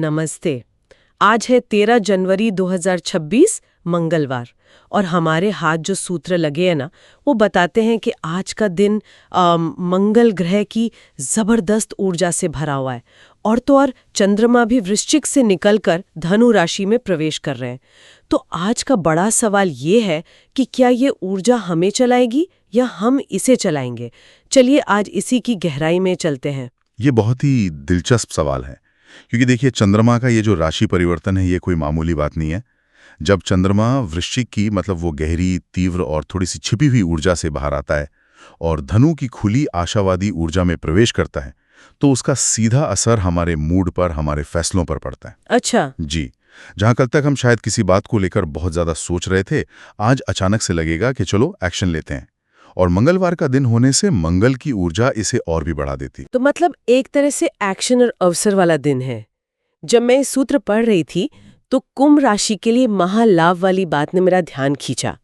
नमस्ते। आज है 13 जनवरी 2026 मंगलवार और हमारे हाथ जो सूत्र लगे हैं ना वो बताते हैं कि आज का दिन मंगल ग्रह की जबरदस्त ऊर्जा से भरा हुआ है और तो और चंद्रमा भी वृश्चिक से निकलकर धनु राशि में प्रवेश कर रहे हैं। तो आज का बड़ा सवाल ये है कि क्या ये ऊर्जा हमें चलाएगी या हम इसे चलाएंगे। चलिए आज इसी की गहराई में चलते हैं। ये बहुत ही दिलचस्प सवाल है क्योंकि देखिए चंद्रमा का ये जो राशि परिवर्तन है ये कोई मामूली बात नहीं है। जब चंद्रमा वृश्चिक की मतलब वो गहरी, तीव्र और थोड़ी सी छिपी हुई ऊर्जा से बाहर आता है और धनु की खुली आशावादी ऊर्जा में प्रवेश करता है तो उसका सीधा असर हमारे मूड पर, हमारे फैसलों पर पड़ता है। अच्छा जी, जहां कल तक हम शायद किसी बात को लेकर बहुत ज्यादा सोच रहे थे, आज अचानक से लगेगा कि चलो एक्शन लेते हैं। और मंगलवार का दिन होने से मंगल की ऊर्जा इसे और भी बढ़ा देती। तो मतलब एक तरह से एक्शन और अवसर वाला दिन है। जब मैं इस सूत्र पढ़ रही थी तो कुंभ राशि के लिए महालाभ वाली बात ने मेरा ध्यान खींचा।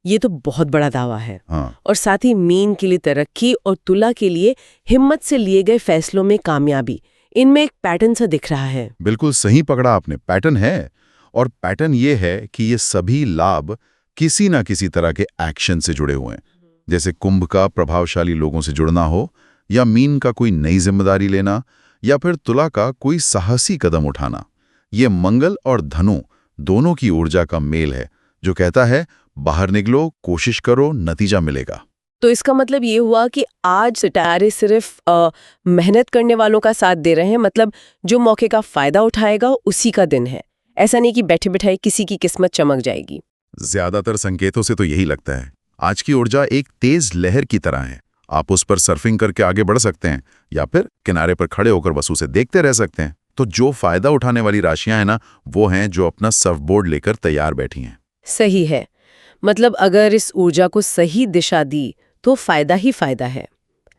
ये तो बहुत बड़ा दावा है। हाँ। और साथ ही मीन के लिए तरक्की और तुला के लिए हिम्मत से लिए गए फैसलों में कामयाबी, इनमें एक पैटर्न सा दिख रहा है। बिल्कुल सही पकड़ा आपने, पैटर्न है। और पैटर्न ये है कि ये सभी लाभ किसी ना किसी तरह के एक्शन से जुड़े हुए हैं। जैसे कुंभ का प्रभावशाली लोगों से जुड़ना हो, या मीन का कोई नई जिम्मेदारी लेना, या फिर तुला का कोई साहसी कदम उठाना। ये मंगल और धनु दोनों की ऊर्जा का मेल है जो कहता है बाहर निकलो, कोशिश करो, नतीजा मिलेगा। तो इसका मतलब ये हुआ कि आज सितारे सिर्फ मेहनत करने वालों का साथ दे रहे हैं, मतलब जो मौके का फायदा उठाएगा उसी का दिन है। ऐसा नहीं कि बैठे बैठाए किसी की किस्मत चमक जाएगी। ज्यादातर संकेतों से तो यही लगता है। आज की ऊर्जा एक तेज लहर की तरह है। आप उस पर सर्फिंग करके आगे बढ़ सकते हैं या फिर किनारे पर खड़े होकर बस उसे देखते रह सकते हैं। तो जो फायदा उठाने वाली राशियां हैं ना, वो हैं जो अपना सर्फबोर्ड लेकर तैयार बैठी हैं। सही है। मतलब अगर इस ऊर्जा को सही दिशा दी तो फायदा ही फायदा है।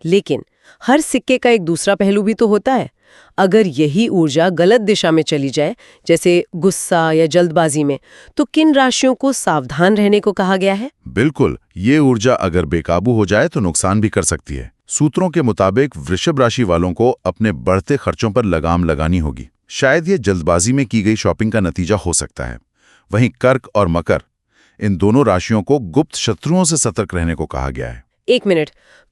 लेकिन हर सिक्के का एक दूसरा पहलू भी तो होता है। अगर यही ऊर्जा गलत दिशा में चली जाए, जैसे गुस्सा या जल्दबाजी में, तो किन राशियों को सावधान रहने को कहा गया है? बिल्कुल, ये ऊर्जा अगर बेकाबू हो जाए तो नुकसान भी कर सकती है। सूत्रों के मुताबिक वृषभ राशि वालों को अपने बढ़ते खर्चों पर लगाम लगानी होगी। शायद ये जल्दबाजी में की गई शॉपिंग का नतीजा हो सकता है। वहीं कर्क और मकर, इन दोनों राशियों को गुप्त शत्रुओं से सतर्क रहने को कहा गया है। एक मिनट,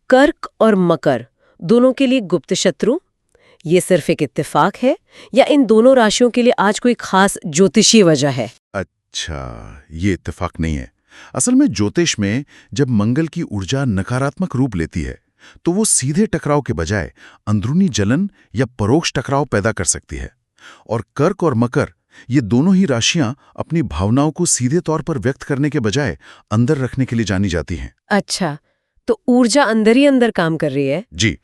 कर्क और मकर दोनों के लिए गुप्त शत्रु, ये सिर्फ एक इत्तेफाक है या इन दोनों राशियों के लिए आज कोई खास ज्योतिषीय वजह है? अच्छा, ये इत्तेफाक नहीं है। असल में ज्योतिष में जब मंगल की ऊर्जा नकारात्मक रूप लेती है तो वो सीधे टकराव के बजाय अंदरूनी जलन या परोक्ष टकराव पैदा कर सकती है। और कर्क और मकर, ये दोनों ही राशियां अपनी भावनाओं को सीधे तौर पर व्यक्त करने के बजाय अंदर रखने के लिए जानी जाती हैं। अच्छा, तो ऊर्जा अंदर ही अंदर काम कर रही है। जी,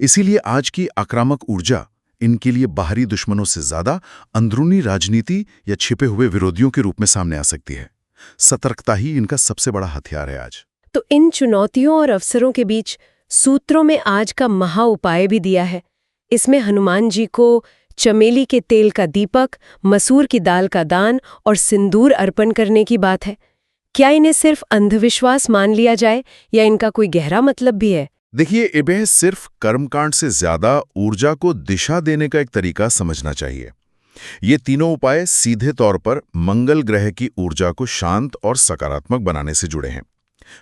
इसीलिए आज की आक्रामक ऊर्जा इनके लिए बाहरी दुश्मनों से ज्यादा अंदरूनी राजनीति या छिपे हुए विरोधियों के रूप में सामने आ सकती है। सतर्कता ही इनका सबसे बड़ा हथियार है आज। तो इन चुनौतियों और अवसरों के बीच सूत्रों में आज का महा उपाय भी दिया है। इसमें हनुमान जी को चमेली के तेल का दीपक, मसूर की दाल का दान और सिंदूर अर्पण करने की बात है। क्या इन्हें सिर्फ अंधविश्वास मान लिया जाए या इनका कोई गहरा मतलब भी है? देखिए, इन्हें सिर्फ कर्मकांड से ज्यादा ऊर्जा को दिशा देने का एक तरीका समझना चाहिए। ये तीनों उपाय सीधे तौर पर मंगल ग्रह की ऊर्जा को शांत और सकारात्मक बनाने से जुड़े हैं।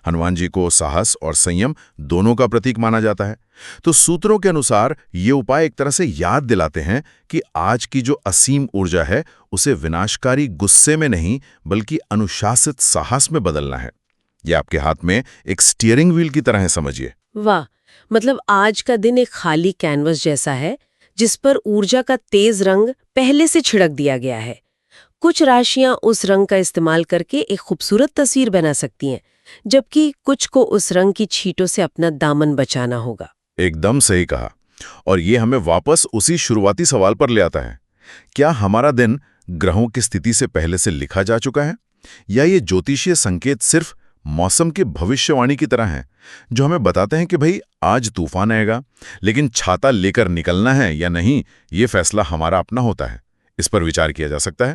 हनुमान जी को साहस और संयम दोनों का प्रतीक माना जाता है। तो सूत्रों के अनुसार ये उपाय एक तरह से याद दिलाते हैं कि आज की जो असीम ऊर्जा है उसे विनाशकारी गुस्से में नहीं बल्कि अनुशासित साहस में बदलना है। ये आपके हाथ में एक स्टीयरिंग व्हील की तरह है, समझिए। वाह, मतलब आज का दिन एक खाली कैनवस जैसा है जिस पर ऊर्जा का तेज रंग पहले से छिड़क दिया गया है। कुछ राशियां उस रंग का इस्तेमाल करके एक खूबसूरत तस्वीर बना सकती हैं, जबकि कुछ को उस रंग की छींटों से अपना दामन बचाना होगा। एकदम सही कहा। और ये हमें वापस उसी शुरुआती सवाल पर ले आता है, क्या हमारा दिन ग्रहों की स्थिति से पहले से लिखा जा चुका है, या ये ज्योतिषीय संकेत सिर्फ मौसम की भविष्यवाणी की तरह हैं जो हमें बताते हैं कि भाई आज तूफान आएगा, लेकिन छाता लेकर निकलना है या नहीं, ये फैसला हमारा अपना होता है। इस पर विचार किया जा सकता है।